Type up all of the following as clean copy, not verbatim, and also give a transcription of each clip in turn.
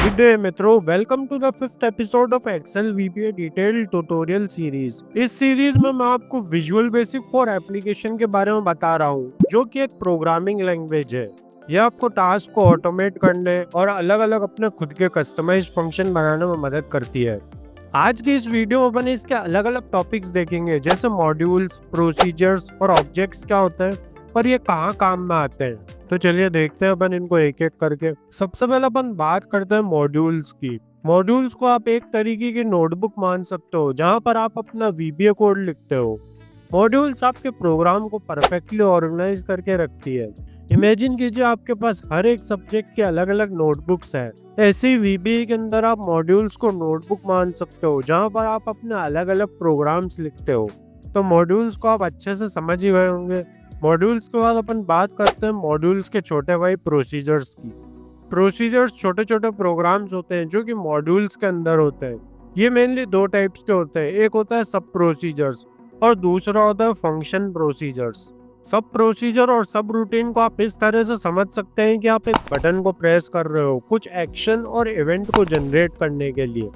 Good day मित्रों, welcome to the fifth episode of Excel VBA detail tutorial series. इस series में मैं आपको विजुअल बेसिक फॉर एप्लीकेशन के बारे में बता रहा हूँ, जो कि एक प्रोग्रामिंग लैंग्वेज है। यह आपको टास्क को ऑटोमेट करने और अलग अलग अपने खुद के कस्टमाइज्ड फंक्शन बनाने में मदद करती है। आज की इस वीडियो में अपन इसके अलग अलग टॉपिक्स देखेंगे, जैसे मॉड्यूल्स, प्रोसीजर्स और ऑब्जेक्ट्स क्या होते हैं और ये कहाँ काम में आते हैं। तो चलिए देखते हैं अपन इनको एक एक करके। सबसे पहले अपन बात करते हैं मॉड्यूल्स की। मॉड्यूल्स को आप एक तरीके की नोटबुक मान सकते हो, जहाँ पर आप अपना वीबीए कोड लिखते हो। मॉड्यूल्स आपके प्रोग्राम को परफेक्टली ऑर्गेनाइज करके रखती है। इमेजिन कीजिए आपके पास हर एक सब्जेक्ट के अलग अलग नोटबुक्स हैं। ऐसे ही वीबीए के अंदर आप मॉड्यूल्स को नोटबुक मान सकते हो, जहाँ पर आप अपने अलग अलग प्रोग्राम्स लिखते हो। तो मॉड्यूल्स को आप अच्छे से समझ ही गए होंगे। मॉड्यूल्स के बाद अपन बात करते हैं मॉड्यूल्स के छोटे भाई प्रोसीजर्स की। प्रोसीजर्स छोटे छोटे प्रोग्राम्स होते हैं जो कि मॉड्यूल्स के अंदर होते हैं। ये मेनली दो टाइप्स के होते हैं, एक होता है सब प्रोसीजर्स और दूसरा होता है फंक्शन प्रोसीजर्स। सब प्रोसीजर और सब रूटीन को आप इस तरह से समझ सकते हैं कि आप एक बटन को प्रेस कर रहे हो कुछ एक्शन और इवेंट को जनरेट करने के लिए।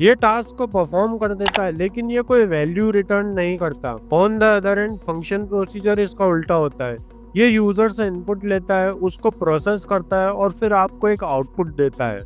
ये टास्क को परफॉर्म कर देता है, लेकिन ये कोई वैल्यू रिटर्न नहीं करता। On the other and function procedure इसका उल्टा होता है। ये यूजर से इनपुट लेता है, उसको प्रोसेस करता है और फिर आपको एक आउटपुट देता है।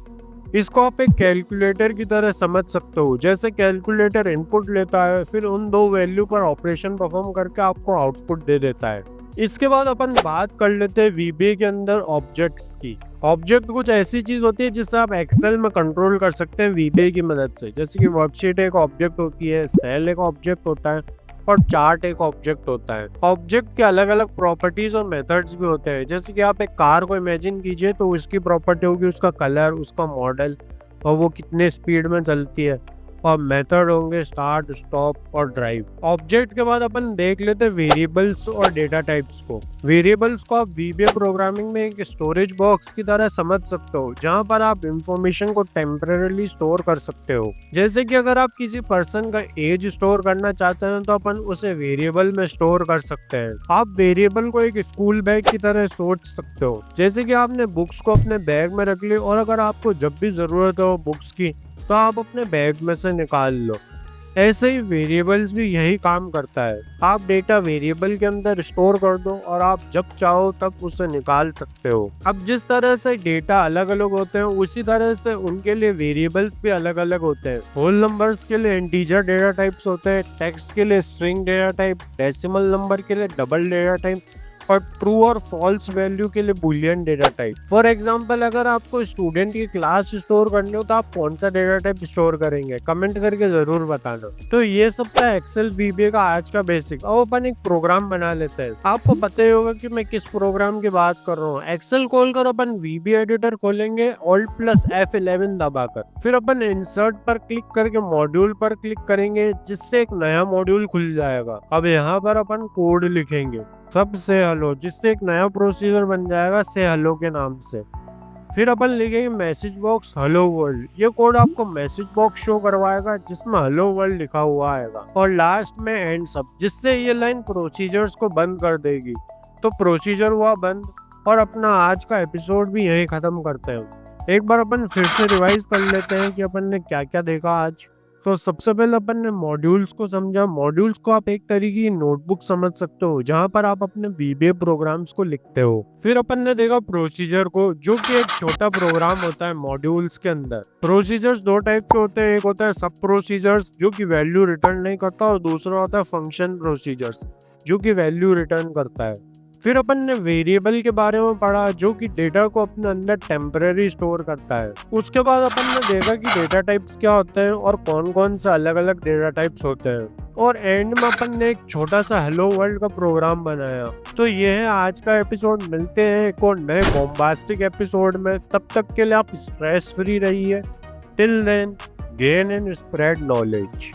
इसको आप एक कैलकुलेटर की तरह समझ सकते हो। जैसे कैलकुलेटर इनपुट लेता है, फिर उन दो वैल्यू पर ऑपरेशन परफॉर्म करके आपको आउटपुट दे देता है। इसके बाद अपन बात कर लेते हैं वीबीए के अंदर ऑब्जेक्ट्स की। ऑब्जेक्ट कुछ ऐसी चीज होती है जिससे आप एक्सेल में कंट्रोल कर सकते हैं वीबीए की मदद से। जैसे कि वर्कशीट एक ऑब्जेक्ट होती है, सेल एक ऑब्जेक्ट होता है और चार्ट एक ऑब्जेक्ट होता है। ऑब्जेक्ट के अलग अलग प्रॉपर्टीज और मेथड्स भी होते हैं। जैसे कि आप एक कार को इमेजिन कीजिए, तो उसकी प्रॉपर्टी होगी उसका कलर, उसका मॉडल और वो कितने स्पीड में चलती है, और मेथड होंगे स्टार्ट, स्टॉप और ड्राइव। ऑब्जेक्ट के बाद अपन देख लेते हैं वेरिएबल्स और डेटा टाइप्स को। वेरिएबल्स को आप वीबीए प्रोग्रामिंग में एक स्टोरेज बॉक्स की तरह समझ सकते हो, जहां पर आप इंफॉर्मेशन को टेम्परेरी स्टोर कर सकते हो। जैसे कि अगर आप किसी पर्सन का एज स्टोर करना चाहते हैं तो अपन उसे वेरिएबल में स्टोर कर सकते हैं। आप वेरिएबल को एक स्कूल बैग की तरह सोच सकते हो। जैसे कि आपने बुक्स को अपने बैग में रख ली और अगर आपको जब भी जरूरत हो बुक्स की, तो आप अपने बैग में से निकाल लो। ऐसे ही वेरिएबल्स भी यही काम करता है। आप डेटा वेरिएबल के अंदर स्टोर कर दो और आप जब चाहो तब उसे निकाल सकते हो। अब जिस तरह से डेटा अलग अलग होते हैं, उसी तरह से उनके लिए वेरिएबल्स भी अलग अलग होते हैं। होल नंबर्स के लिए इंटीजर डेटा टाइप्स होते हैं, टेक्स्ट के लिए string data type, decimal number के लिए डबल डेटा टाइप और ट्रू और फॉल्स वैल्यू के लिए Boolean data type. For example, अगर आपको स्टूडेंट की क्लास स्टोर करनी हो तो आप कौन सा डेटा टाइप स्टोर करेंगे, कमेंट करके जरूर बताना। तो ये सब था एक्सेल वीबीए का आज का बेसिक। अब अपन एक प्रोग्राम बना लेते हैं। आपको पता ही होगा कि मैं किस प्रोग्राम की बात कर रहा हूँ। एक्सेल खोल कर अपन वीबीए एडिटर खोलेंगे Alt+F11 दबाकर, फिर अपन इंसर्ट पर क्लिक करके मॉड्यूल पर क्लिक करेंगे, जिससे एक नया मॉड्यूल खुल जाएगा। अब यहाँ पर अपन कोड लिखेंगे सब से हेलो, जिससे एक नया प्रोसीजर बन जाएगा से हेलो के नाम से। फिर अपन लिखेंगे मैसेज बॉक्स हेलो वर्ल्ड। ये कोड आपको मैसेज बॉक्स शो करवाएगा जिसमें हेलो वर्ल्ड लिखा हुआ आएगा, और लास्ट में एंड सब, जिससे ये लाइन प्रोसीजर्स को बंद कर देगी। तो प्रोसीजर हुआ बंद और अपना आज का एपिसोड भी यहीं खत्म करते हैं। एक बार अपन फिर से रिवाइज कर लेते हैं कि अपन ने क्या क्या देखा आज। तो सबसे पहले अपन ने मॉड्यूल्स को समझा। मॉड्यूल्स को आप एक तरीके की नोटबुक समझ सकते हो, जहां पर आप अपने वीबीए प्रोग्राम्स को लिखते हो। फिर अपन ने देखा प्रोसीजर को, जो कि एक छोटा प्रोग्राम होता है मॉड्यूल्स के अंदर। प्रोसीजर्स दो टाइप के होते हैं, एक होता है सब प्रोसीजर्स जो कि वैल्यू रिटर्न नहीं करता, और दूसरा होता है फंक्शन प्रोसीजर्स जो कि वैल्यू रिटर्न करता है। फिर अपन ने वेरिएबल के बारे में पढ़ा, जो कि डेटा को अपने अंदर टेम्परेरी स्टोर करता है। उसके बाद अपन ने देखा कि डेटा टाइप्स क्या होते हैं और कौन कौन से अलग अलग डेटा टाइप्स होते हैं। और एंड में अपन ने एक छोटा सा हेलो वर्ल्ड का प्रोग्राम बनाया। तो ये है आज का एपिसोड। मिलते हैं एक और नए बॉम्बास्टिक एपिसोड में। तब तक के लिए आप स्ट्रेस फ्री रहिए। Till then, gain and spread knowledge.